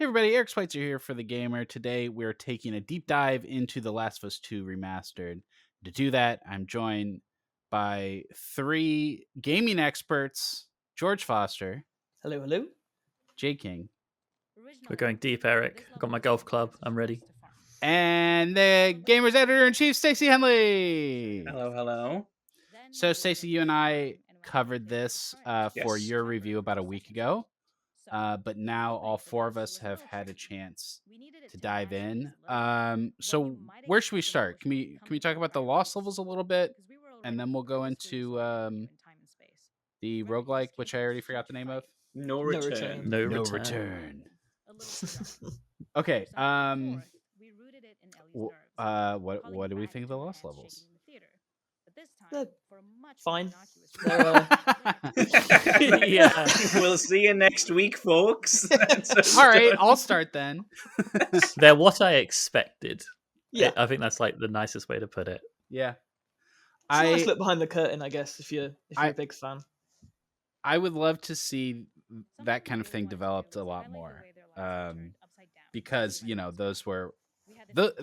Hey everybody, Eric Switzer here for The Gamer. Today we're taking a deep dive into The Last of Us 2 Remastered. To do that, I'm joined by three gaming experts, George Foster, Hello, hello. Jade King, We're going deep, Eric. I've got my golf club. I'm ready. and the Gamer's Editor-in-Chief Stacey Henley. Hello, hello. So Stacey, you and I covered this for Yes. your review about a week ago. But now all four of us have had a chance to dive in. So where should we start? Can we talk about the lost levels a little bit, and then we'll go into the roguelike, which I already forgot the name of. No No return. return. No return. return. Okay. What do we think of the lost levels? They're fine. Yeah. We'll see you next week, folks. All right, I'll start then. They're what I expected. Yeah. I think that's like the nicest way to put it. Yeah. It's a nice look behind the curtain, I guess, if you're a big fan. I would love to see that kind of thing developed a lot more, because those were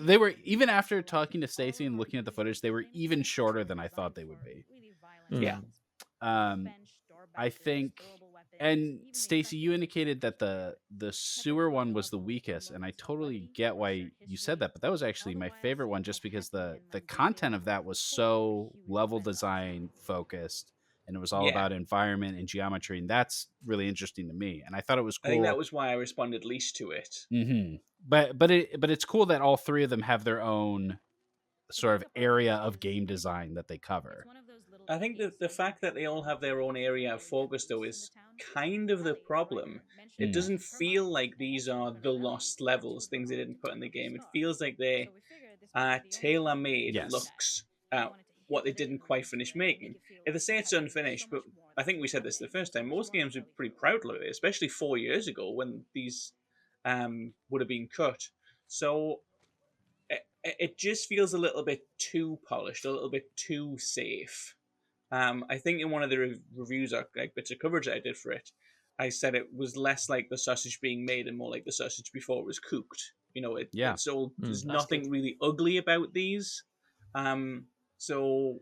they were, even after talking to Stacey and looking at the footage, they were even shorter than I thought they would be. Yeah. I think, and Stacey, you indicated that the sewer one was the weakest, and I totally get why you said that, but that was actually my favorite one, just because the content of that was so level design focused, and it was all about environment and geometry, and that's really interesting to me. And I thought it was cool. I think that was why I responded least to it. Mm-hmm. But it's cool that all three of them have their own sort of area of game design that they cover. I think that the fact that they all have their own area of focus, though, is kind of the problem. It doesn't feel like these are the lost levels, things they didn't put in the game. It feels like they are tailor-made looks at what they dn't quite finish making. If they say it's unfinished, but I think we said this the first time, most games are pretty proud of it, especially 4 years ago when these would have been cut. So it just feels a little bit too polished, a little bit too safe. I think in one of the reviews, or like bits of coverage that I did for it, I said it was less like the sausage being made and more like the sausage before it was cooked. It's all, there's nothing really ugly about these. So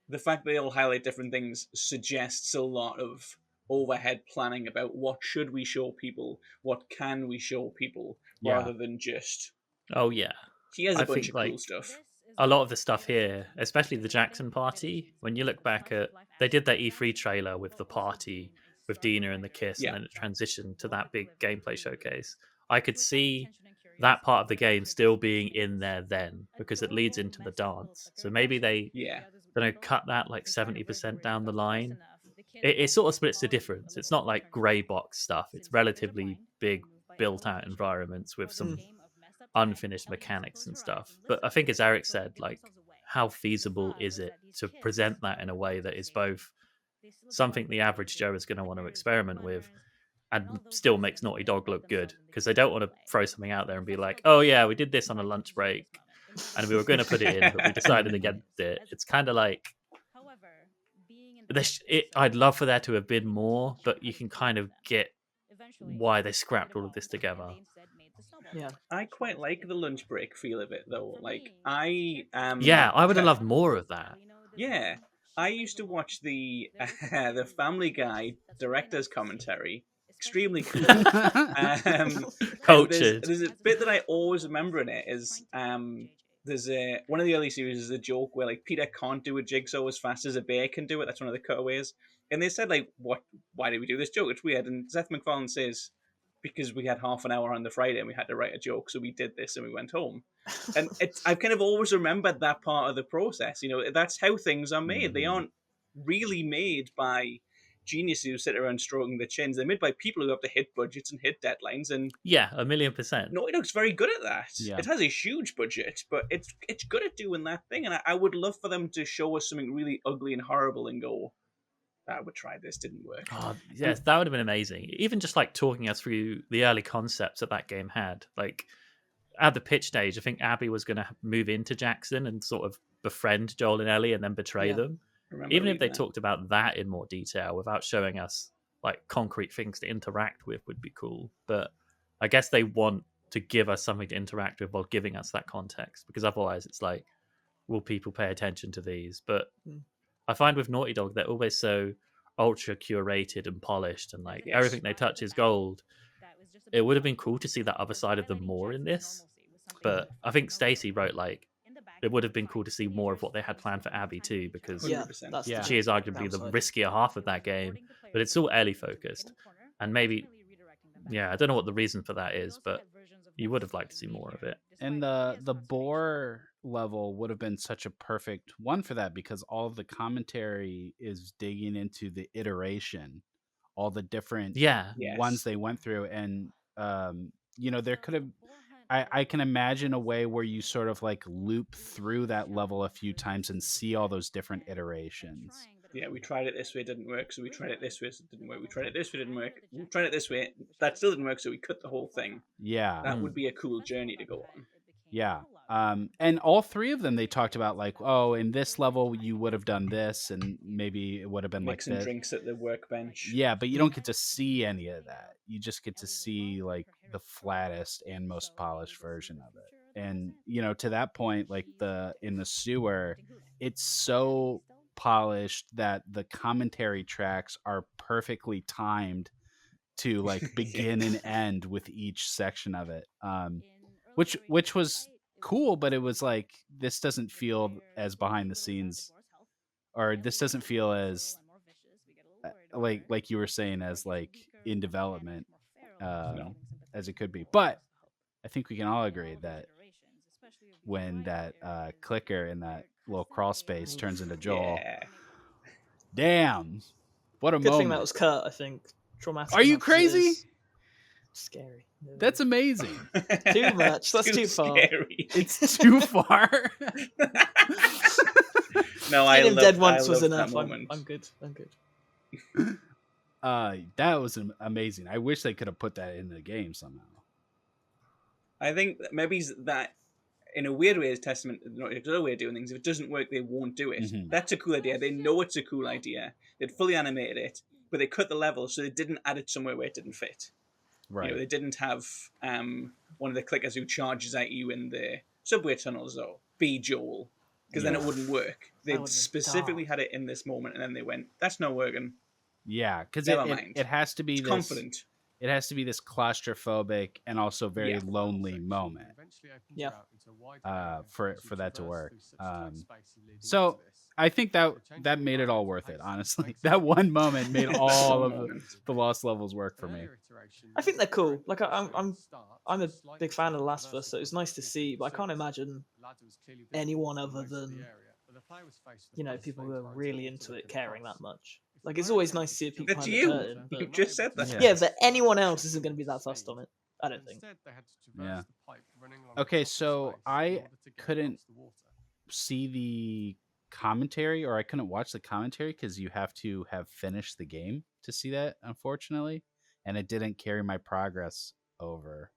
the fact they all highlight different things suggests a lot of overhead planning about what should we show people, what can we show people, rather than just, oh yeah, here's a bunch of cool stuff. A lot of the stuff here, especially the Jackson party, when you look back at, they did that E3 trailer with the party with Dina and the kiss, and then it transitioned to that big gameplay showcase. I could see that part of the game still being in there then, because it leads into the dance. So maybe they cut that like 70% down the line. It sort of splits the difference. It's not like grey box stuff. It's relatively big built out environments with some unfinished mechanics and stuff. But I think, as Eric said, like, how feasible is it to present that in a way that is both something the average Joe is going to want to experiment with and still makes Naughty Dog look good? Because they don't want to throw something out there and be like, oh yeah, we did this on a lunch break and we were going to put it in, but we decided against it. It's kind of like, I'd love for there to have been more, but you can kind of get why they scrapped all of this together. Yeah, I quite like the lunch break feel of it, though. Like, I would have loved more of that. Yeah, I used to watch the Family Guy director's commentary. Extremely cool. Cultured. There's a bit that I always remember in it is there's one of the early series is a joke where like Peter can't do a jigsaw as fast as a bear can do it. That's one of the cutaways. And they said like, why did we do this joke? It's weird. And Seth MacFarlane says, because we had half an hour on the Friday and we had to write a joke, so we did this and we went home. And I've kind of always remembered that part of the process. That's how things are made. They aren't really made by geniuses who sit around stroking their chins. They're made by people who have to hit budgets and hit deadlines. And 1,000,000%. Naughty Dog's very good at that. Yeah. It has a huge budget, but it's good at doing that thing. And I would love for them to show us something really ugly and horrible and go, we tried this, didn't work. Oh, yes, that would have been amazing. Even just like talking us through the early concepts that game had. Like at the pitch stage, I think Abby was going to move into Jackson and sort of befriend Joel and Ellie and then betray them. Even if they talked about that in more detail without showing us like concrete things to interact with would be cool. But I guess they want to give us something to interact with while giving us that context, because otherwise it's like, will people pay attention to these? But I find with Naughty Dog, they're always so ultra curated and polished, and like everything they touch is gold. It would have been cool to see that other side of them more in this, but I think Stacey wrote like, it would have been cool to see more of what they had planned for Abby too, because she is arguably the riskier half of that game, but it's all Ellie focused. And maybe, I don't know what the reason for that is, but you would have liked to see more of it. And the boar level would have been such a perfect one for that, because all of the commentary is digging into the iteration, all the different ones they went through. And there could have, I can imagine a way where you sort of like loop through that level a few times and see all those different iterations. Yeah, we tried it this way, it didn't work, so we tried it this way, so it didn't work. We tried it this way, it didn't work. We tried it this way, that still didn't work, so we cut the whole thing. Yeah. That would be a cool journey to go on. Yeah. And all three of them, they talked about like, oh, in this level you would have done this, and maybe it would have been mixing like this. drinks at the workbench. Yeah, but you don't get to see any of that. You just get to see like the flattest and most polished version of it. And to that point, like in the sewer, it's so polished that the commentary tracks are perfectly timed to like begin and end with each section of it. Which was cool, but it was like, this doesn't feel as behind the scenes, or this doesn't feel as like you were saying, as like in development as it could be. But I think we can all agree that when that clicker in that little crawl space turns into Joel, damn, what a Good moment. thing that was cut, I think. Traumatic. Are you crazy? Scary. No. That's amazing. Too much. That's too far. Scary. It's too far. No, I love dead once was enough. I'm good. That was amazing. I wish they could have put that in the game somehow. I think maybe that, in a weird way, is testament to the way of doing things. If it doesn't work, they won't do it. Mm-hmm. That's a cool idea. They know it's a cool idea. They'd fully animated it, but they cut the level, so they didn't add it somewhere where it didn't fit. Right. They didn't have one of the clickers who charges at you in the subway tunnels, though, be Joel, because then it wouldn't work. They specifically had it in this moment, and then they went, that's not working. Yeah, because it has to be it's confident. It has to be this claustrophobic and also very lonely moment. Yeah. For that to work. So I think that made it all worth it. Honestly, that one moment made all of the lost levels work for me. I think they're cool. Like I'm a big fan of The Last of Us, so it's nice to see. But I can't imagine anyone other than people who are really into it caring that much. Like, it's always nice to see people behind the curtain. You just said that. Yeah, but anyone else isn't going to be that fussed on it. I don't think. Yeah. Okay, so I couldn't see the commentary, or I couldn't watch the commentary because you have to have finished the game to see that, unfortunately. And it didn't carry my progress over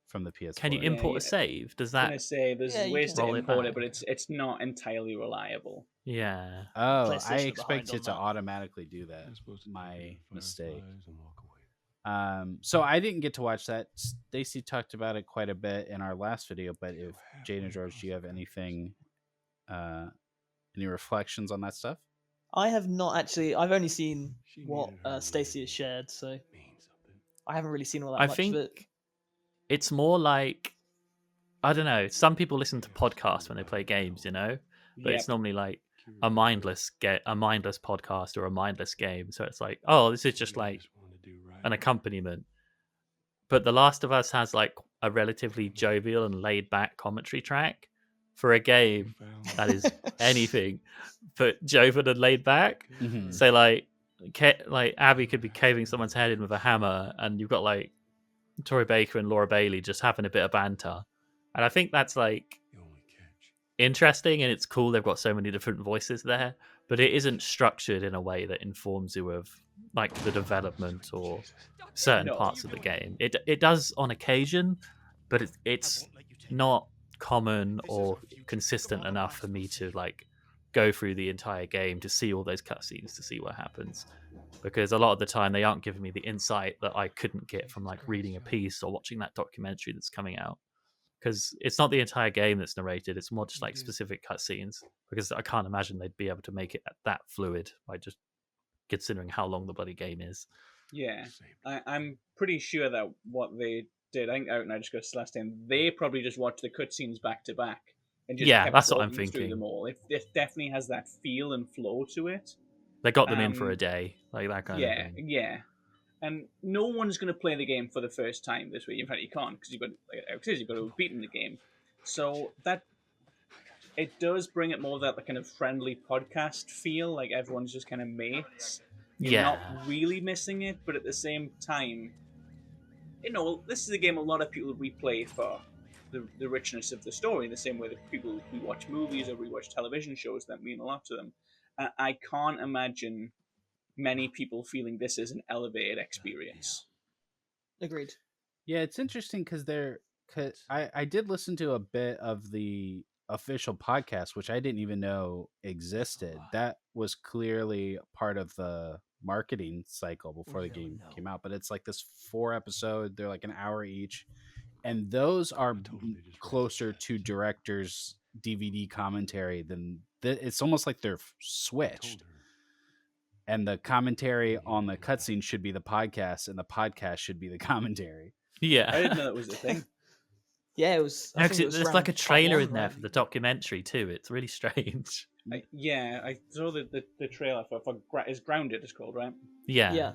from the PS4. Can you import a save? Does that? I was gonna say there's ways to import it, but it's not entirely reliable. Yeah. Oh, I expect it to automatically do that. My mistake. So I didn't get to watch that. Stacey talked about it quite a bit in our last video, but if Jade and George, do you have anything, any reflections on that stuff? I have not actually. I've only seen what Stacey has shared, so I haven't really seen all that much of it. It's more like, I don't know, some people listen to podcasts when they play games, but it's normally like a mindless podcast or a mindless game. So it's like, oh, this is just like an accompaniment. But The Last of Us has like a relatively jovial and laid back commentary track for a game that is anything but jovial and laid back. Mm-hmm. So like Abby could be caving someone's head in with a hammer, and you've got like Tori Baker and Laura Bailey just having a bit of banter. And I think that's like interesting, and it's cool they've got so many different voices there, but it isn't structured in a way that informs you of like the development or certain parts of the game. It does on occasion, but it's not common or consistent enough for me to like go through the entire game to see all those cutscenes to see what happens. because a lot of the time they aren't giving me the insight that I couldn't get from like reading a piece or watching that documentary that's coming out. Because it's not the entire game that's narrated; it's more just like specific cutscenes. Because I can't imagine they'd be able to make it that fluid by just considering how long the bloody game is. Yeah, I'm pretty sure that what they did, I think Out and I just got this last time, they probably just watched the cutscenes back to back and just kept that's what I'm walking through thinking. them all. It definitely has that feel and flow to it. They got them in for a day, like that kind of thing. Yeah. And no one's going to play the game for the first time this week. In fact, you can't because you've got to have beaten the game. So that it does bring it more of that kind of friendly podcast feel, like everyone's just kind of mates. You're not really missing it, but at the same time, this is a game a lot of people replay for the richness of the story, in the same way that people who watch movies or rewatch television shows that mean a lot to them. I can't imagine many people feeling this is an elevated experience. Agreed. Yeah, it's interesting because I did listen to a bit of the official podcast, which I didn't even know existed. That was clearly part of the marketing cycle before the game came out. But it's like this 4 episode, they're like an hour each, and those are closer to director's DVD commentary than it's almost like they're switched. And the commentary on the cutscene should be the podcast, and the podcast should be the commentary. Yeah, I didn't know that was a thing. Yeah, it was. There's like a trailer in there for the documentary too. It's really strange. I saw the trailer for is Grounded. It's called, right? Yeah.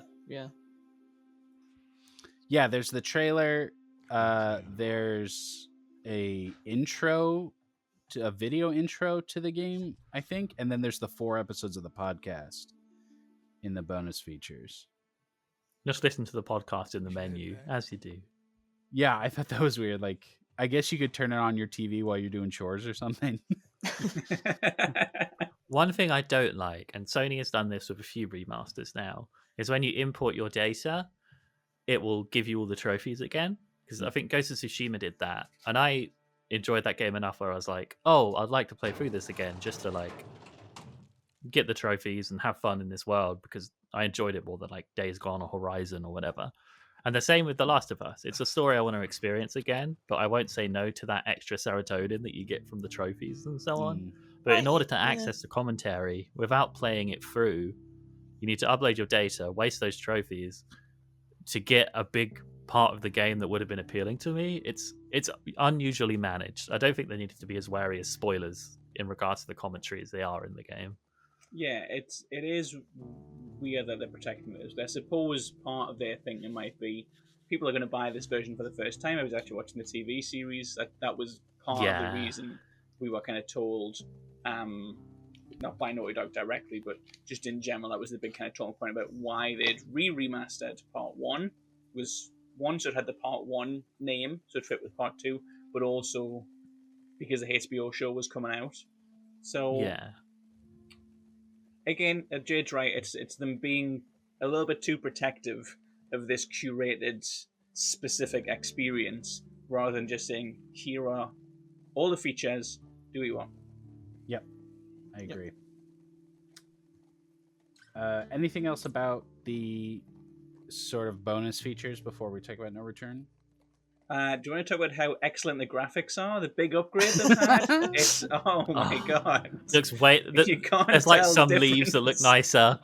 There's the trailer. There's a video intro to the game, I think, and then there's the 4 episodes of the podcast in the bonus features. Just listen to the podcast in the menu, as you do. Yeah, I thought that was weird. Like, I guess you could turn it on your TV while you're doing chores or something. One thing I don't like, and Sony has done this with a few remasters now, is when you import your data, it will give you all the trophies again. Because I think Ghost of Tsushima did that, and I enjoyed that game enough where I was like, oh, I'd like to play through this again just to like get the trophies and have fun in this world, because I enjoyed it more than like Days Gone or Horizon or whatever. And the same with The Last of Us. It's a story I want to experience again, but I won't say no to that extra serotonin that you get from the trophies and so on. But in order to access the commentary without playing it through, you need to upload your data, waste those trophies to get a big part of the game that would have been appealing to me. It's unusually managed. I don't think they needed to be as wary as spoilers in regards to the commentary as they are in the game. Yeah, it is weird that they're protecting those. I suppose part of their thinking might be people are going to buy this version for the first time. I was actually watching the TV series. That was part of the reason we were kind of told, not by Naughty Dog directly, but just in general, that was the big kind of talking point about why they'd remastered Part 1. Was one, so it had the Part 1 name, so it fit with Part 2, but also because the HBO show was coming out. So yeah. Again, Jade's right. It's them being a little bit too protective of this curated, specific experience, rather than just saying, "Here are all the features. Do what you want." Yep, I agree. Anything else about the sort of bonus features before we talk about No Return? Do you want to talk about how excellent the graphics are? The big upgrade they've had? It's, oh my god. Looks there's like some leaves that look nicer.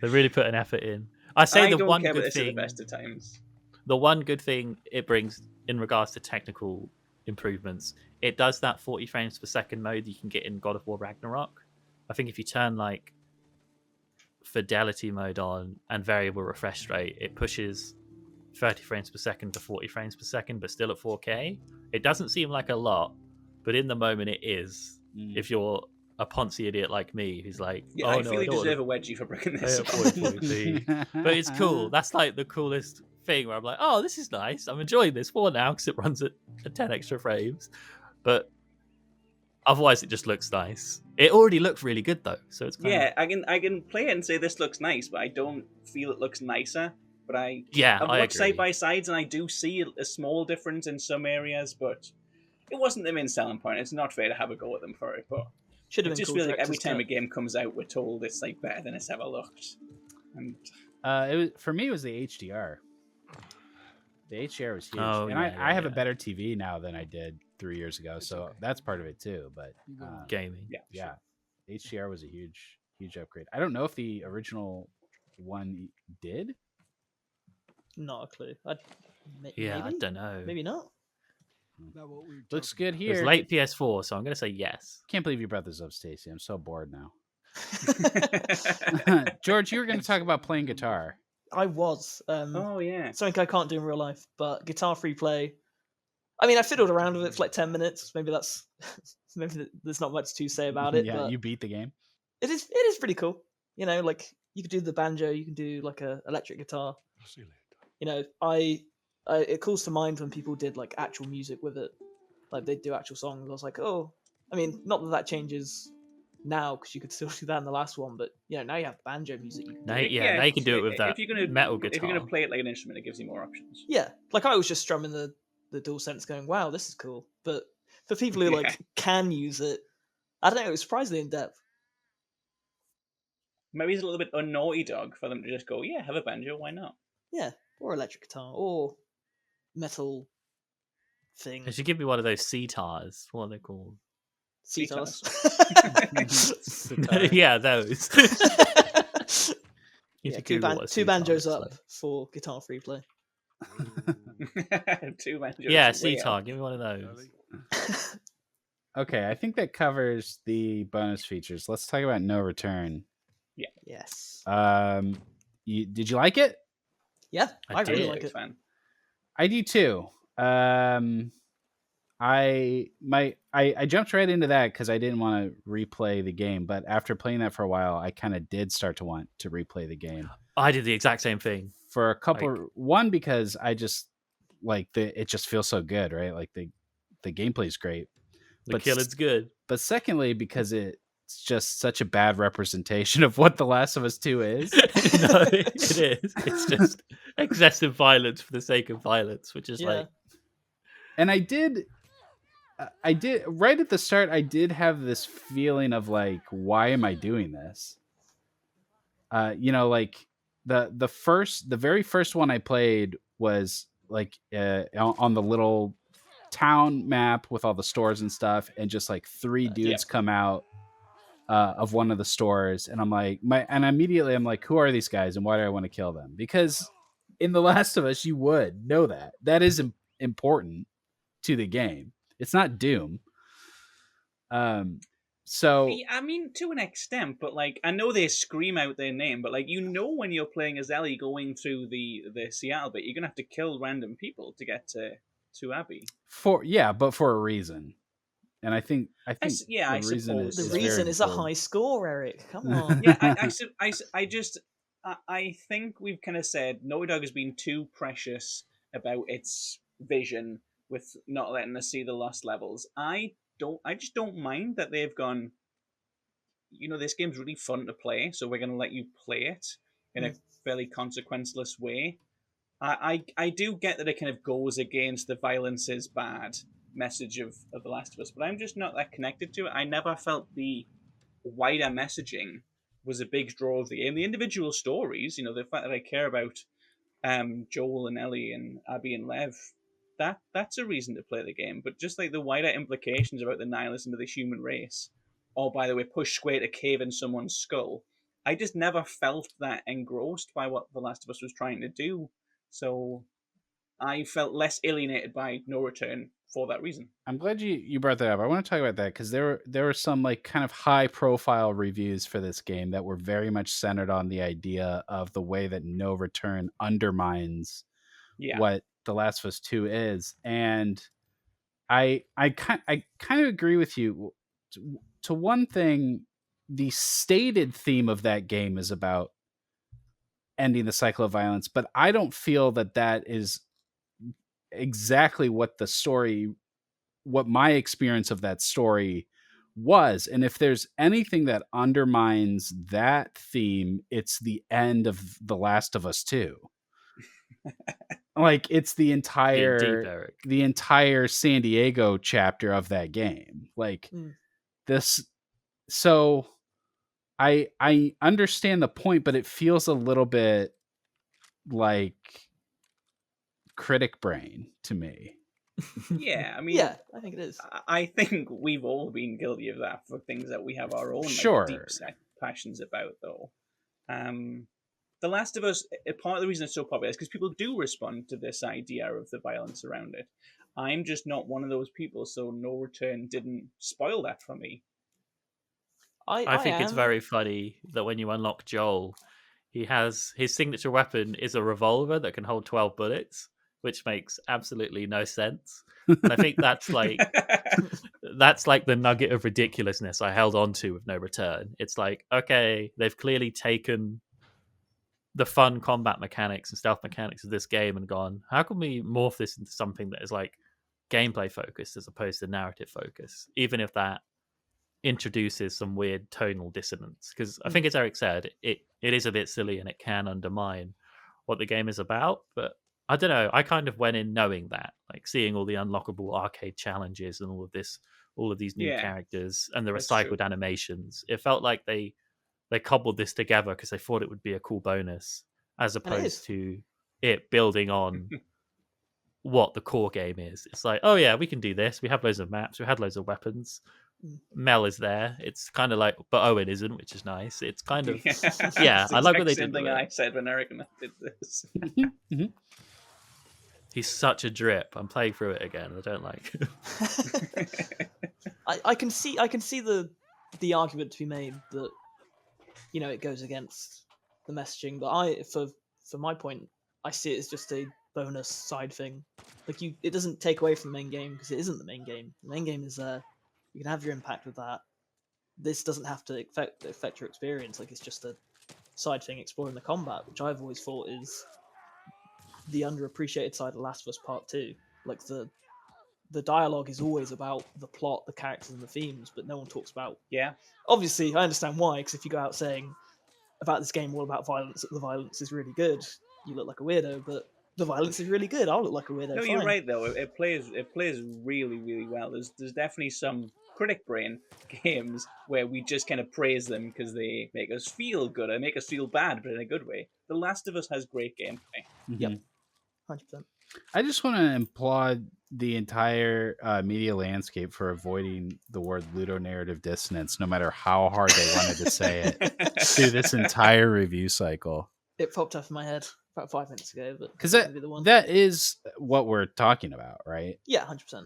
They really put an effort in. I say the one good thing. The best of times. The one good thing it brings in regards to technical improvements, it does that 40 frames per second mode you can get in God of War Ragnarok. I think if you turn like fidelity mode on and variable refresh rate, it pushes 30 frames per second to 40 frames per second, but still at 4K. It doesn't seem like a lot, but in the moment it is. If you're a poncy idiot like me who's like, I feel you deserve a wedgie for breaking this. But it's cool. That's like the coolest thing where I'm like, oh, this is nice. I'm enjoying this more now because it runs at 10 extra frames. But otherwise, it just looks nice. It already looks really good though, so it's kind of... I can play it and say this looks nice, but I don't feel it looks nicer. But I've watched side by sides, and I do see a small difference in some areas, but it wasn't the main selling point. It's not fair to have a go at them for it, but should have it just feels like every time a game comes out, we're told it's like better than it's ever looked. And It was for me. It was the HDR. The HDR was huge, Oh, and yeah, I have yeah. a better TV now than I did 3 years ago, so that's part of it too. But Gaming. yeah, HDR was a huge upgrade. I don't know if the original one did. Not a clue. Yeah, I maybe? don't know. Maybe not. Looks good It was here. late PS4, so I'm going to say yes. Can't believe you brought this up, Stacey. I'm so bored now. George, you were going to talk about playing guitar. I was. Oh yeah. Something I can't do in real life, but guitar free play. I mean, I fiddled around with it for like 10 minutes. Maybe there's not much to say about it. Yeah, but you beat the game. It is pretty cool. You know, like you could do the banjo, you can do like a electric guitar. You know, it calls to mind when people did like actual music with it, like they'd do actual songs. I was like, oh, I mean, not that changes now because you could still do that in the last one, but you know, now you have banjo music. You can do. Now you can do it with that metal guitar. If you're gonna play it like an instrument, it gives you more options. Yeah, like I was just strumming the DualSense, going, "Wow, this is cool." But for people who like can use it, I don't know, it was surprisingly in depth. Maybe it's a little bit un-Naughty Dog for them to just go, yeah, have a banjo, why not? Yeah, or electric guitar, or metal thing. They should give me one of those sitars. What are they called? Sitars. Yeah, those. Yeah, two banjos up for guitar free play. 2 banjos. Yeah, sitar. Give me one of those. Okay, I think that covers the bonus features. Let's talk about No Return. Yeah. Yes. Did you like it? Yeah, I really did. like it. Fan. I do too. I jumped right into that because I didn't want to replay the game, but after playing that for a while, I kind of did start to want to replay the game. I did the exact same thing for a couple. One, because I just like it just feels so good, right? Like the gameplay is great, the killing's good. But secondly, because it's just such a bad representation of what The Last of Us 2 is. No, it is. It's just excessive violence for the sake of violence, which is like. And I did right at the start. I did have this feeling of like, why am I doing this? You know, like the very first one I played was like on the little town map with all the stores and stuff, and just like 3 dudes come out of one of the stores, and I'm like, immediately I'm like, who are these guys and why do I want to kill them? Because in The Last of Us, you would know that is important to the game. It's not Doom. So I mean, to an extent, but like I know they scream out their name, but like when you're playing as Ellie going through the Seattle bit, you're gonna have to kill random people to get to Abby. But for a reason. And I think the reason is a high score, Eric. Come on. Yeah, I think we've kind of said Naughty Dog has been too precious about its vision with not letting us see the lost levels. I just don't mind that they've gone, this game's really fun to play, so we're going to let you play it in a fairly consequenceless way. I do get that it kind of goes against the violence is bad message of The Last of Us, but I'm just not that connected to it. I never felt the wider messaging was a big draw of the game. The individual stories, the fact that I care about Joel and Ellie and Abby and Lev, that's a reason to play the game. But just like the wider implications about the nihilism of the human race, or by the way, push square to cave in someone's skull, I just never felt that engrossed by what The Last of Us was trying to do. So I felt less alienated by No Return for that reason. I'm glad you brought that up. I want to talk about that because there were some like kind of high profile reviews for this game that were very much centered on the idea of the way that No Return undermines what The Last of Us 2 is. And I kind of agree with you. To one thing, the stated theme of that game is about ending the cycle of violence, but I don't feel that is exactly what my experience of that story was. And if there's anything that undermines that theme, it's the end of The Last of Us 2. Like it's the entire San Diego chapter of that game. Like this. So I understand the point, but it feels a little bit like critic brain to me. Yeah, I mean, Yeah, I think it is. I think we've all been guilty of that for things that we have our own Sure. deep set passions about, though. The Last of Us, part of the reason it's so popular is because people do respond to this idea of the violence around it. I'm just not one of those people, so No Return didn't spoil that for me. I think it's very funny that when you unlock Joel, he has his signature weapon is a revolver that can hold 12 bullets, which makes absolutely no sense. And I think that's like the nugget of ridiculousness I held on to with No Return. It's like, okay, they've clearly taken the fun combat mechanics and stealth mechanics of this game and gone, how can we morph this into something that is like gameplay focused as opposed to narrative focused, even if that introduces some weird tonal dissonance? Because I think, as Eric said, it is a bit silly and it can undermine what the game is about. But I don't know, I kind of went in knowing that, like seeing all the unlockable arcade challenges and all of these new characters and the recycled animations. It felt like they cobbled this together because they thought it would be a cool bonus, as opposed to it building on what the core game is. It's like, oh yeah, we can do this. We have loads of maps. We had loads of weapons. Mel is there. It's kind of like, but Owen isn't, which is nice. It's kind of, yeah. I like what they did. Something I said when Eric did this. He's such a drip. I'm playing through it again. I don't like it. I can see the argument to be made that, you know, it goes against the messaging, but for my point, I see it as just a bonus side thing. Like, it doesn't take away from the main game because it isn't the main game. The main game is there. You can have your impact with that. This doesn't have to affect your experience. Like, it's just a side thing exploring the combat, which I've always thought is the underappreciated side of Last of Us Part 2. Like, the dialogue is always about the plot, the characters, and the themes, but no one talks about. Yeah. Obviously, I understand why, because if you go out saying about this game all about violence, that the violence is really good, you look like a weirdo. But the violence is really good. I'll look like a weirdo. No, fine. You're right though. It plays really, really well. There's definitely some critic brain games where we just kind of praise them because they make us feel good or make us feel bad, but in a good way. The Last of Us has great gameplay. Yep, 100%. I just want to applaud the entire media landscape for avoiding the word ludonarrative dissonance, no matter how hard they wanted to say it, through this entire review cycle. It popped up in my head about 5 minutes ago, but because that is what we're talking about, right? Yeah, 100%.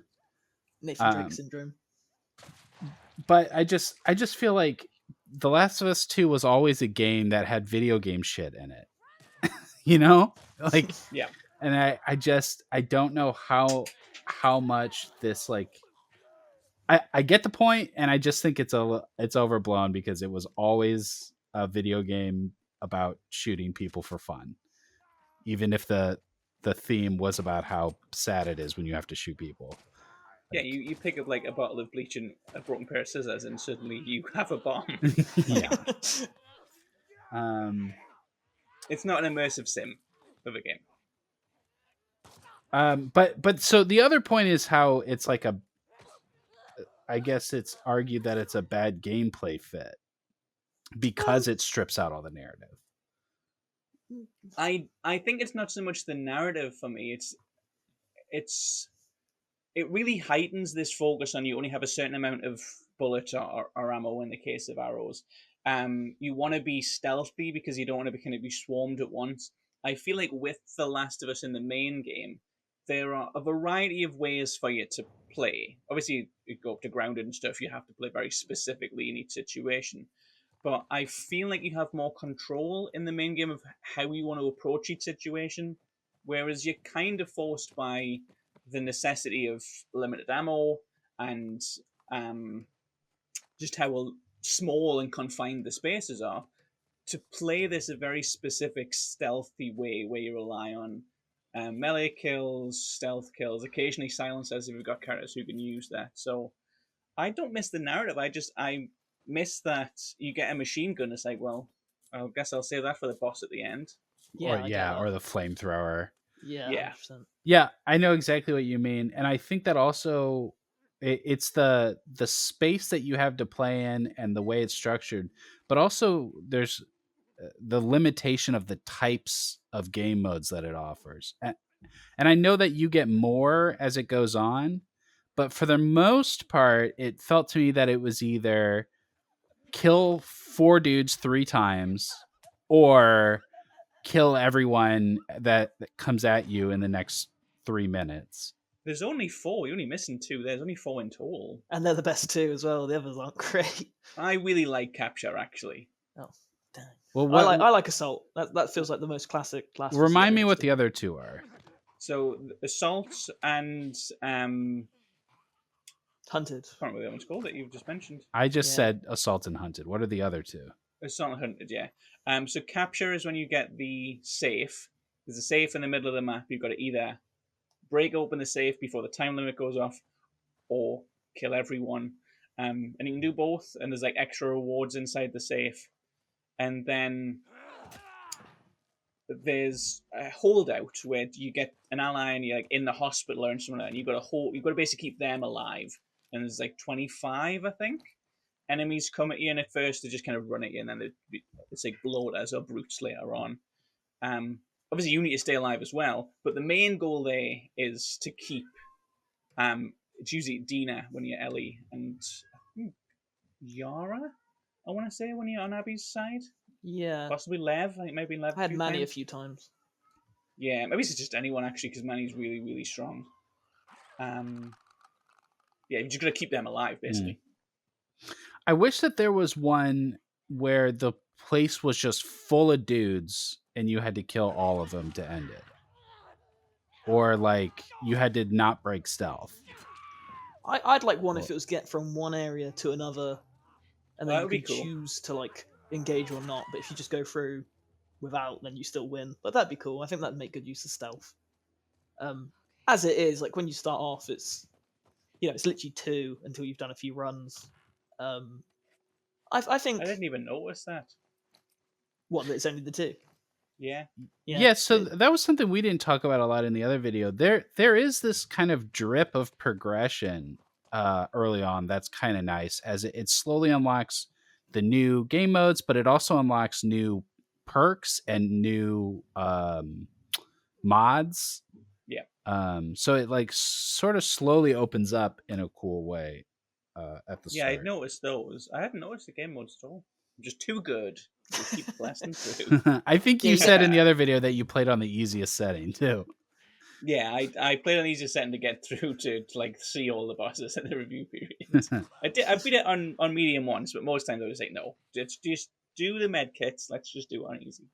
Nathan Drake syndrome. But I just feel like The Last of Us 2 was always a game that had video game shit in it. You know? Like, yeah. And I don't know how much this, like, I get the point, and I just think it's overblown because it was always a video game about shooting people for fun, even if the theme was about how sad it is when you have to shoot people. Yeah, you pick up like a bottle of bleach and a broken pair of scissors, and suddenly you have a bomb. Yeah. It's not an immersive sim of a game. But so the other point is how it's like I guess it's argued that it's a bad gameplay fit because it strips out all the narrative. I think it's not so much the narrative for me. It really heightens this focus on you only have a certain amount of bullets or ammo in the case of arrows. You want to be stealthy because you don't want to be swarmed at once. I feel like with The Last of Us in the main game, there are a variety of ways for you to play. Obviously, you go up to grounded and stuff, you have to play very specifically in each situation. But I feel like you have more control in the main game of how you want to approach each situation, whereas you're kind of forced by the necessity of limited ammo and just how small and confined the spaces are, to play this a very specific stealthy way where you rely on melee kills, stealth kills, occasionally silencers if you've got characters who can use that. So I don't miss the narrative. I miss that you get a machine gun. It's like, well, I guess I'll save that for the boss at the end. Yeah, or the flamethrower. Yeah. 100%. Yeah, I know exactly what you mean, and I think that also it's the space that you have to play in and the way it's structured, but also there's the limitation of the types of game modes that it offers. And I know that you get more as it goes on, but for the most part, it felt to me that it was either kill 4 dudes 3 times or kill everyone that comes at you in the next 3 minutes. There's only 4. You're only missing 2. There's only 4 in total. And they're the best 2 as well. The others aren't great. I really like capture, actually. Oh, dang. Well, I like assault. That feels like the most classic. Remind me what the other 2 are. So assault and hunted. I can't remember the other one's called that you've just mentioned. I just said assault and hunted. What are the other 2? Assault and hunted, yeah. So capture is when you get the safe. There's a safe in the middle of the map. You've got to either break open the safe before the time limit goes off, or kill everyone. And you can do both. And there's like extra rewards inside the safe. And then there's a holdout where you get an ally and you're like in the hospital or something like that. And you've got to basically keep them alive. And there's like 25, I think, enemies come at you, and at first they just kind of run at you, and then it's like bloaters or brutes later on. Obviously, you need to stay alive as well, but the main goal there is to keep. It's usually Dina when you're Ellie, and Yara, I want to say, when you're on Abby's side. Yeah. Possibly Lev. I think maybe Lev. I had Manny a few times. Yeah, maybe it's just anyone actually, because Manny's really, really strong. Yeah, you just got to keep them alive, basically. I wish that there was one where the place was just full of dudes and you had to kill all of them to end it. Or like you had to not break stealth. I'd like one if it was get from one area to another, and then you could choose to like engage or not. But if you just go through without, then you still win. But that'd be cool. I think that'd make good use of stealth. As it is, like when you start off, it's it's literally 2 until you've done a few runs. I think I didn't even notice that. What, that it's only the 2? Yeah. So that was something we didn't talk about a lot in the other video. There is this kind of drip of progression early on that's kind of nice, as it slowly unlocks the new game modes, but it also unlocks new perks and new mods. Yeah. So it like sort of slowly opens up in a cool way at the start. Yeah, I'd noticed those. I hadn't noticed the game modes at all. I'm just too good. To keep blasting through. I think you said in the other video that you played on the easiest setting too. Yeah, I played on the easiest setting to get through to like see all the bosses in the review period. I beat it on medium once, but most times I was like, no, just do the med kits. Let's just do it on easy.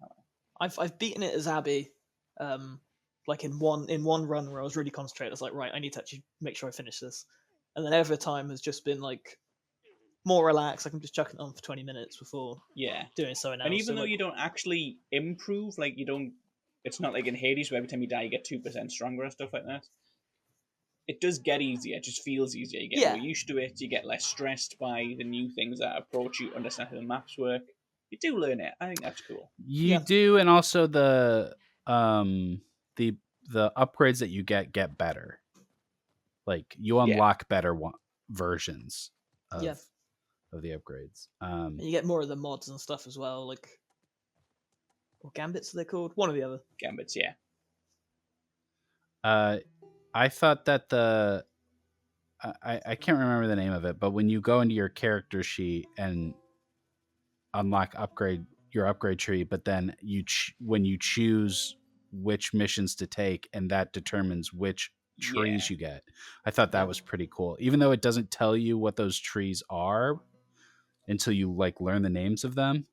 I've beaten it as Abby, like in one run where I was really concentrated. I was like, right, I need to actually make sure I finish this, and then every time has just been like more relaxed. Like I'm just chucking it on for 20 minutes before doing something else. And even though you don't actually improve, like it's not like in Hades where every time you die you get 2% stronger and stuff like that. It does get easier. It just feels easier. You get more used to it. You get less stressed by the new things that approach you, understand how the maps work. You do learn it. I think that's cool. You do, and also the upgrades that you get better. Like you unlock better versions of the upgrades. And you get more of the mods and stuff as well, like what gambits are they called? One or the other. Gambits, yeah. I thought that I can't remember the name of it, but when you go into your character sheet and unlock your upgrade tree, but then when you choose which missions to take, and that determines which trees you get. I thought that was pretty cool, even though it doesn't tell you what those trees are until you like learn the names of them.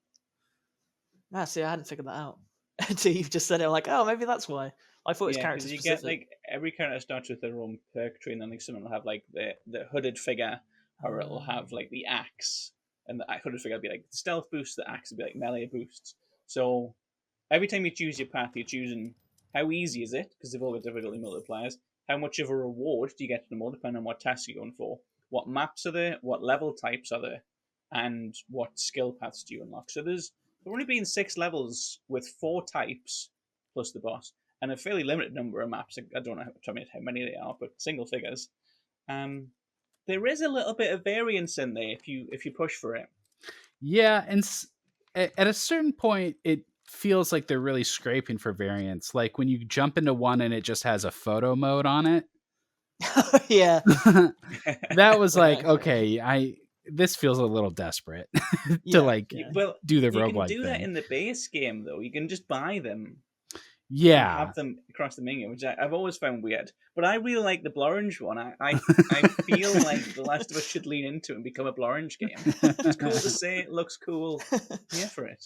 See, I hadn't figured that out until you've just said it. Like, oh, maybe that's why. I thought it was character specific. You get like every character starts with their own perk tree, and then like someone will have like the hooded figure, or it'll have like the axe, and the hooded figure will be like the stealth boost. The axe will be like melee boosts. So every time you choose your path, you're choosing how easy is it, because they've all got difficulty multipliers. How much of a reward do you get from them all, depending on what task you're going for? What maps are there? What level types are there? And what skill paths do you unlock? So there's only been 6 levels with 4 types plus the boss, and a fairly limited number of maps. I don't know how many they are, but single figures. There is a little bit of variance in there if you push for it. Yeah, at a certain point, it feels like they're really scraping for variants. Like when you jump into one and it just has a photo mode on it. Yeah. That was like, Okay. okay, this feels a little desperate to Yeah, like yeah. Well, do the you can roguelike do that thing. in the base game, though. You can just buy them and Yeah. have them across the menu, which I've always found weird. But I really like the Blorange one. I feel like The Last of Us should lean into it and become a Blorange game. It's cool to say, it looks cool. Yeah, for it.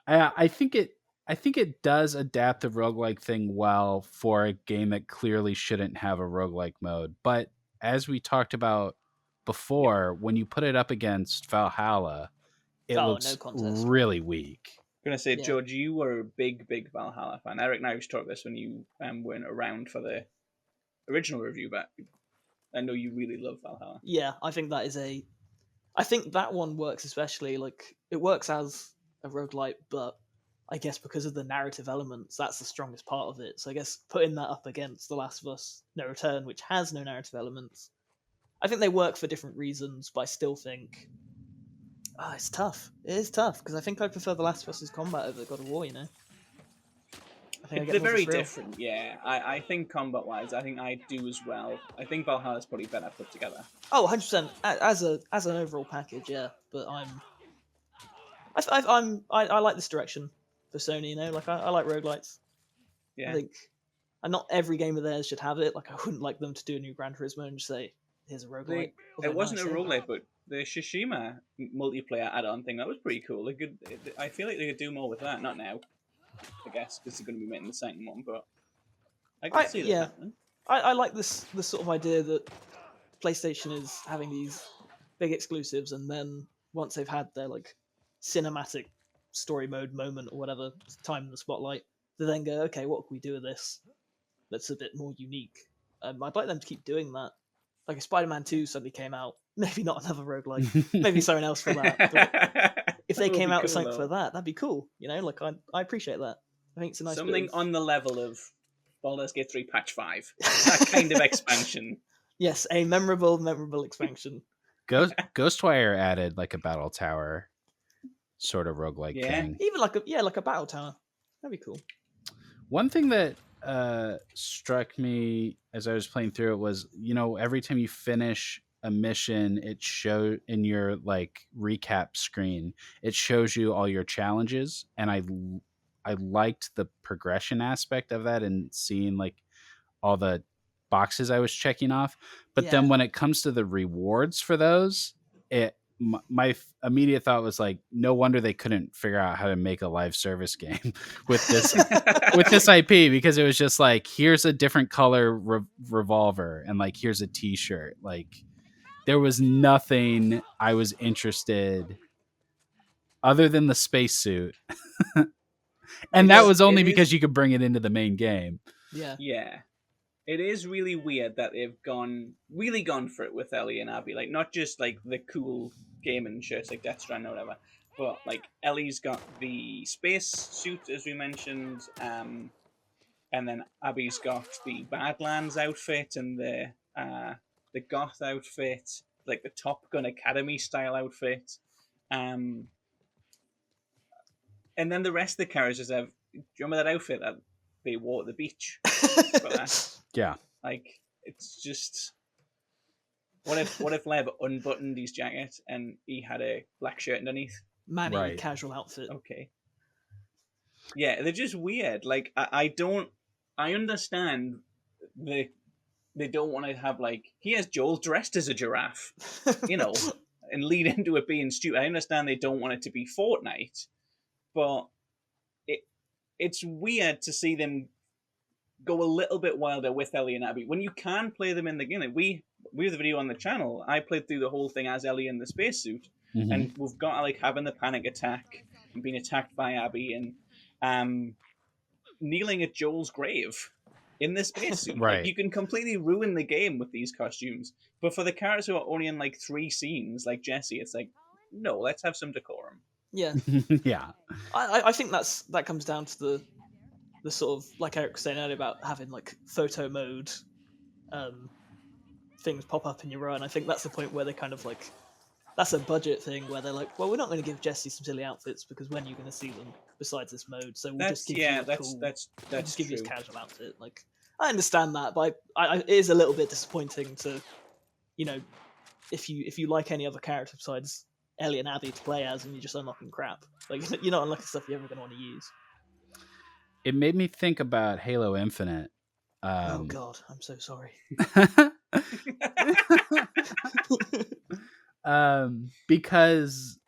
I think it does adapt the roguelike thing well for a game that clearly shouldn't have a roguelike mode. But as we talked about before, when you put it up against Valhalla, it Oh, looks no contest. really weak. I'm gonna say, Yeah. George, you were a big Valhalla fan. Eric and I was talking this when you weren't around for the original review, but I know you really love Valhalla. Yeah, I think that is I think that one works especially, like, it works as a roguelite, but I guess because of the narrative elements, that's the strongest part of it. So I guess putting that up against The Last of Us No Return, which has no narrative elements, I think they work for different reasons, but I still think it's tough. It is tough, because I think I prefer The Last of Us's combat over God of War, you know? I think I get They're more of a very thrill. different, yeah. I think combat-wise, I think I do as well. I think Valhalla's probably better put together. Oh, 100%. As an overall package, yeah. But I like this direction for Sony. You know, like I like roguelites. Yeah. I think, and not every game of theirs should have it. Like I wouldn't like them to do a new Gran Turismo and just say, "Here's a roguelite." It wasn't a roguelite, but the Tsushima multiplayer add-on thing, that was pretty cool. I feel like they could do more with that. Not now, I guess, because they're going to be making the second one, but I can see that happening. I like this sort of idea that PlayStation is having these big exclusives, and then once they've had their like cinematic story mode moment or whatever time in the spotlight, they then go, okay, what can we do with this that's a bit more unique? I'd like them to keep doing that. Like if Spider-Man 2 suddenly came out, maybe not another roguelike, maybe something else for that. But if they came out with something for that, that'd be cool. You know, like I appreciate that. I think it's a nice something bit of... on the level of Baldur's Gate 3 Patch 5. That kind of expansion. Yes, a memorable expansion. Ghostwire added like a battle tower sort of roguelike thing. Even like a battle tower. That'd be cool. One thing that struck me as I was playing through it was, you know, every time you finish a mission, it show in your like recap screen, it shows you all your challenges, and I liked the progression aspect of that and seeing like all the boxes I was checking off. But then when it comes to the rewards for those, my immediate thought was like, no wonder they couldn't figure out how to make a live service game with this with this IP, because it was just like, here's a different color revolver and like here's a t-shirt. Like there was nothing I was interested other than the spacesuit. And that was only because you could bring it into the main game. Yeah. It is really weird that they've really gone for it with Ellie and Abby. Like, not just like the cool gaming shirts like Death Stranding or whatever, but like Ellie's got the space suit, as we mentioned, and then Abby's got the Badlands outfit and the goth outfit, like the Top Gun Academy style outfit. And then the rest of the characters have. Do you remember that outfit that they wore at the beach? Yeah. Like, it's just. What if Lev unbuttoned his jacket and he had a black shirt underneath? Manny casual outfit. Okay. Yeah, they're just weird. Like, I understand they don't want to have, like, here's Joel dressed as a giraffe, you know, and lead into it being stupid. I understand they don't want it to be Fortnite, but it's weird to see them go a little bit wilder with Ellie and Abby when you can play them in the game. Like, we have the video on the channel. I played through the whole thing as Ellie in the spacesuit, and we've got like having the panic attack and being attacked by Abby and kneeling at Joel's grave in the spacesuit. Right. Like, you can completely ruin the game with these costumes. But for the characters who are only in like 3 scenes, like Jesse, it's like, no, let's have some decorum. Yeah. Yeah. I think that comes down to the sort of, like Eric was saying earlier about having like photo mode things pop up in your run. I think that's the point where they kind of like that's a budget thing where they're like, well, we're not going to give Jesse some silly outfits because when are you going to see them besides this mode? So we'll just give you a cool. We'll just give you his casual outfit. Like, I understand that, but it is a little bit disappointing to, if you like any other character besides Ellie and Abby to play as, and you're just unlocking crap. Like, you're not unlocking stuff you're ever going to want to use. It made me think about Halo Infinite. Oh God, I'm so sorry. Because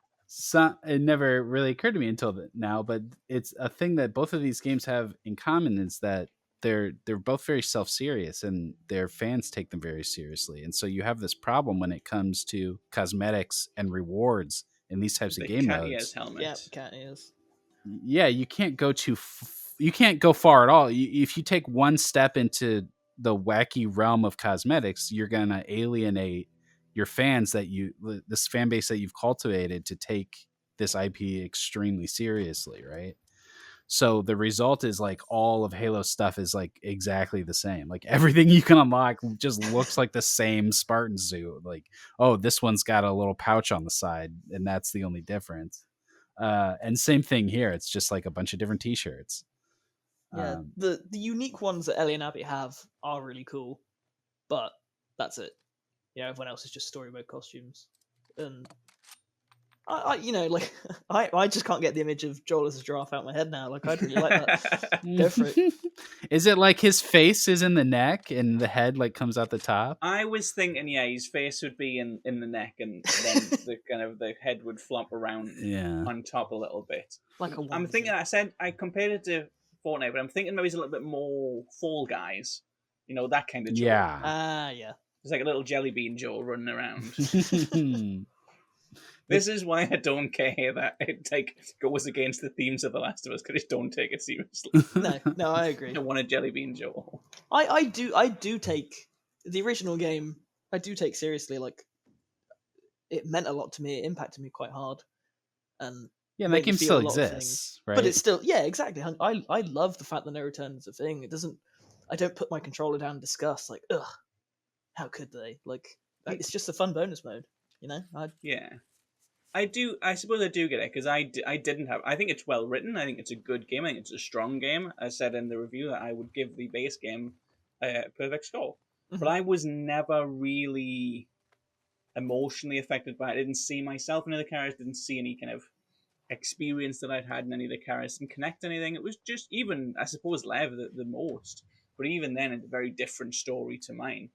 it never really occurred to me until now, but it's a thing that both of these games have in common is that they're both very self-serious and their fans take them very seriously. And so you have this problem when it comes to cosmetics and rewards in these types of game modes. Yeah, cat ears. Yeah, you can't go you can't go far at all. If you take one step into the wacky realm of cosmetics, you're going to alienate your fans this fan base that you've cultivated to take this IP extremely seriously, right? So the result is like all of Halo stuff is like exactly the same. Like everything you can unlock just looks like the same Spartan suit. Like, oh, this one's got a little pouch on the side, and that's the only difference. And same thing here. It's just like a bunch of different T-shirts. Yeah, the unique ones that Ellie and Abby have are really cool, but that's it. Everyone else is just story mode costumes, and I just can't get the image of Joel as a giraffe out of my head now. Like, I'd really like that. Go for it. Is it like his face is in the neck and the head like comes out the top? I was thinking, his face would be in the neck, and then the head would flop around on top a little bit. Like a I'm thinking. I compared it to Fortnite, but I'm thinking maybe it's a little bit more Fall Guys. That kind of Joel. Yeah. Yeah. It's like a little jelly bean Joel running around. This is why I don't care that it goes against the themes of The Last of Us, because I don't take it seriously. No, I agree. I want a jelly bean Joel. I do take the original game. I do take seriously. Like, it meant a lot to me. It impacted me quite hard, and that game still exists, right? But it's still, exactly. I love the fact that no return is a thing. It doesn't. I don't put my controller down in disgust. Like, ugh, how could they? Like, it's just a fun bonus mode. Yeah. I suppose I do get it, because I didn't have. I think it's well written. I think it's a good game. I think it's a strong game. I said in the review that I would give the base game a perfect score, but I was never really emotionally affected by it. I didn't see myself in any of the characters. Didn't see any kind of experience that I'd had in any of the characters and connect anything. It was just, even I suppose Lev the most, but even then it's a very different story to mine.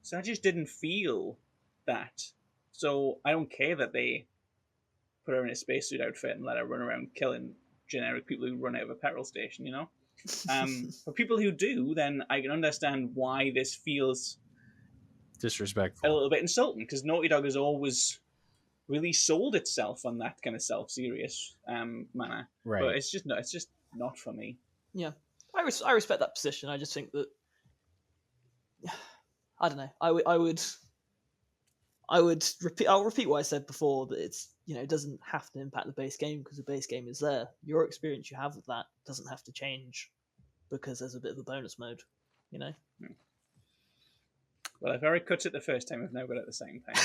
So I just didn't feel that. So I don't care that they put her in a spacesuit outfit and let her run around killing generic people who run out of a petrol station, For people who do, then I can understand why this feels disrespectful, a little bit insulting, because Naughty Dog has always really sold itself on that kind of self-serious manner. Right. But it's just not for me. Yeah, I respect that position. I just think that, I don't know. I'll repeat what I said before, that it's, it doesn't have to impact the base game because the base game is there. Your experience you have with that doesn't have to change because there's a bit of a bonus mode, Well, if Eric cuts it the first time, we've now got it the second time.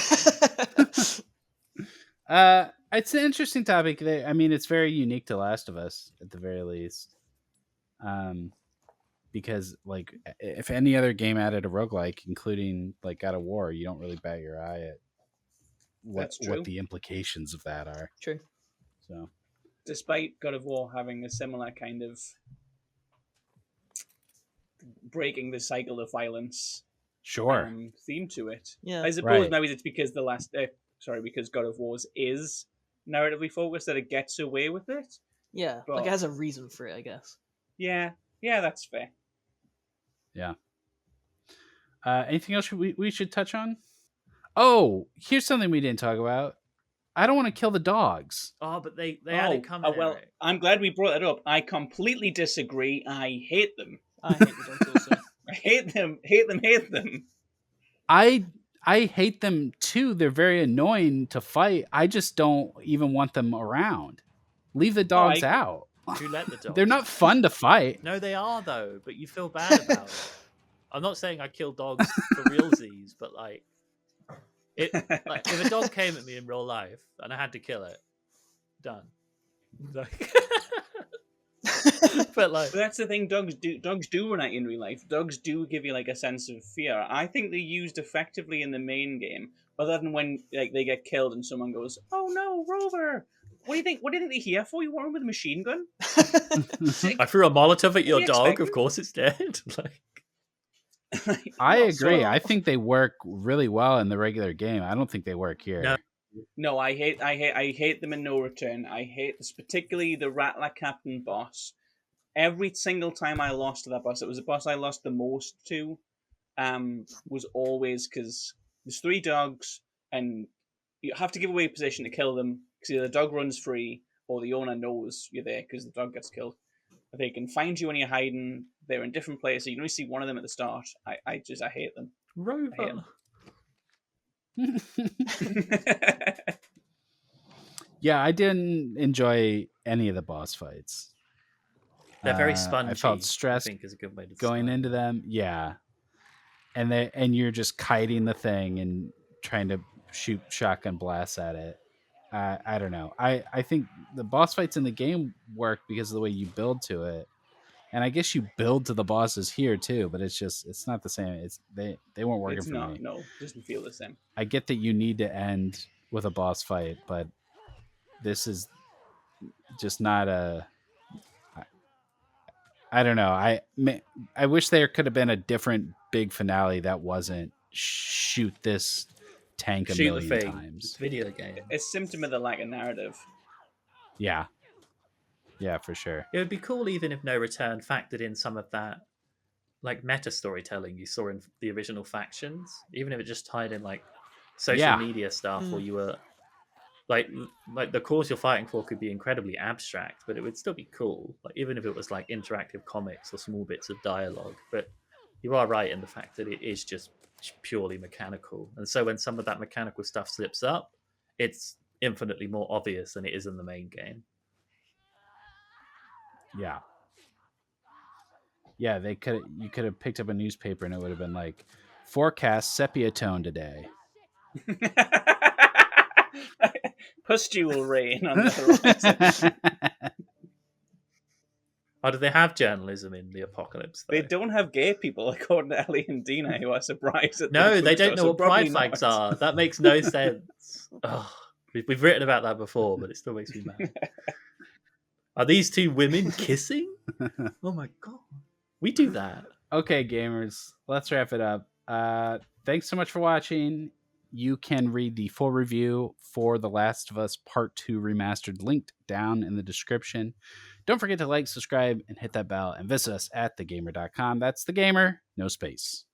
It's an interesting topic. I mean, it's very unique to Last of Us at the very least. Because like, if any other game added a roguelike, including like God of War, you don't really bat your eye at what the implications of that are. True. So, despite God of War having a similar kind of breaking the cycle of violence, theme to it. Yeah, I suppose maybe it's because because God of War is narratively focused that it gets away with it. Yeah, but like it has a reason for it, I guess. Yeah, that's fair. Yeah. Anything else we should touch on? Oh, here's something we didn't talk about. I don't want to kill the dogs. Oh, but they had it coming. Well, I'm glad we brought it up. I completely disagree. I hate them. I hate the dogs also. I hate them. I hate them too. They're very annoying to fight. I just don't even want them around. Leave the dogs out. You let the dogs. They're not fun to fight. No, they are though. But you feel bad about it. I'm not saying I kill dogs for realsies, but like, Like, if a dog came at me in real life and I had to kill it, done. Like, but like, But that's the thing. Dogs do run at you in real life. Dogs do give you like a sense of fear. I think they're used effectively in the main game, other than when like they get killed and someone goes, "Oh no, Rover! What do you think? What do you think they're here for? You want them with a machine gun?" I threw a Molotov at your you dog. expecting? Of course, it's dead. Like, I Not agree. so. I think they work really well in the regular game. I don't think they work here. No, I hate them in No Return. I hate this, particularly the Rattler Captain boss. Every single time I lost to that boss, it was the boss I lost the most to. Was always because there's 3 dogs, and you have to give away position to kill them because either the dog runs free or the owner knows you're there because the dog gets killed. They can find you when you're hiding. They're in different places. You can only see one of them at the start. I hate them. Rover. Yeah, I didn't enjoy any of the boss fights. They're very spongy. I felt stressed I think is a good way to going into them. Yeah, and you're just kiting the thing and trying to shoot shotgun blasts at it. I don't know. I think the boss fights in the game work because of the way you build to it, and I guess you build to the bosses here too. But it's not the same. They weren't working It's for not. me. No, it doesn't feel the same. I get that you need to end with a boss fight, but this is just not a. I don't know. I wish there could have been a different big finale that wasn't shoot this tank a shoot the million thing. times. It's a video game. It's a symptom of the lack of narrative. Yeah, for sure. It would be cool even if No Return factored in some of that, like meta storytelling you saw in the original Factions. Even if it just tied in like social media stuff, where you were like the cause you're fighting for could be incredibly abstract, but it would still be cool. Like even if it was like interactive comics or small bits of dialogue. But you are right in the fact that it is just purely mechanical, and so when some of that mechanical stuff slips up, it's infinitely more obvious than it is in the main game. Yeah, you could have picked up a newspaper and it would have been like, forecast sepia tone today. Pustule rain on the horizon. Oh, do they have journalism in the apocalypse, though? They don't have gay people, according to Ellie and Dina, who are surprised at No, the they don't food know store, what so pride probably flags not. are. That makes no sense. Oh, we've written about that before, but it still makes me mad. Are these 2 women kissing? Oh my god. We do that. Okay, gamers, let's wrap it up. Thanks so much for watching. You can read the full review for The Last of Us Part 2 Remastered linked down in the description. Don't forget to like, subscribe, and hit that bell, and visit us at thegamer.com. That's the gamer, no space.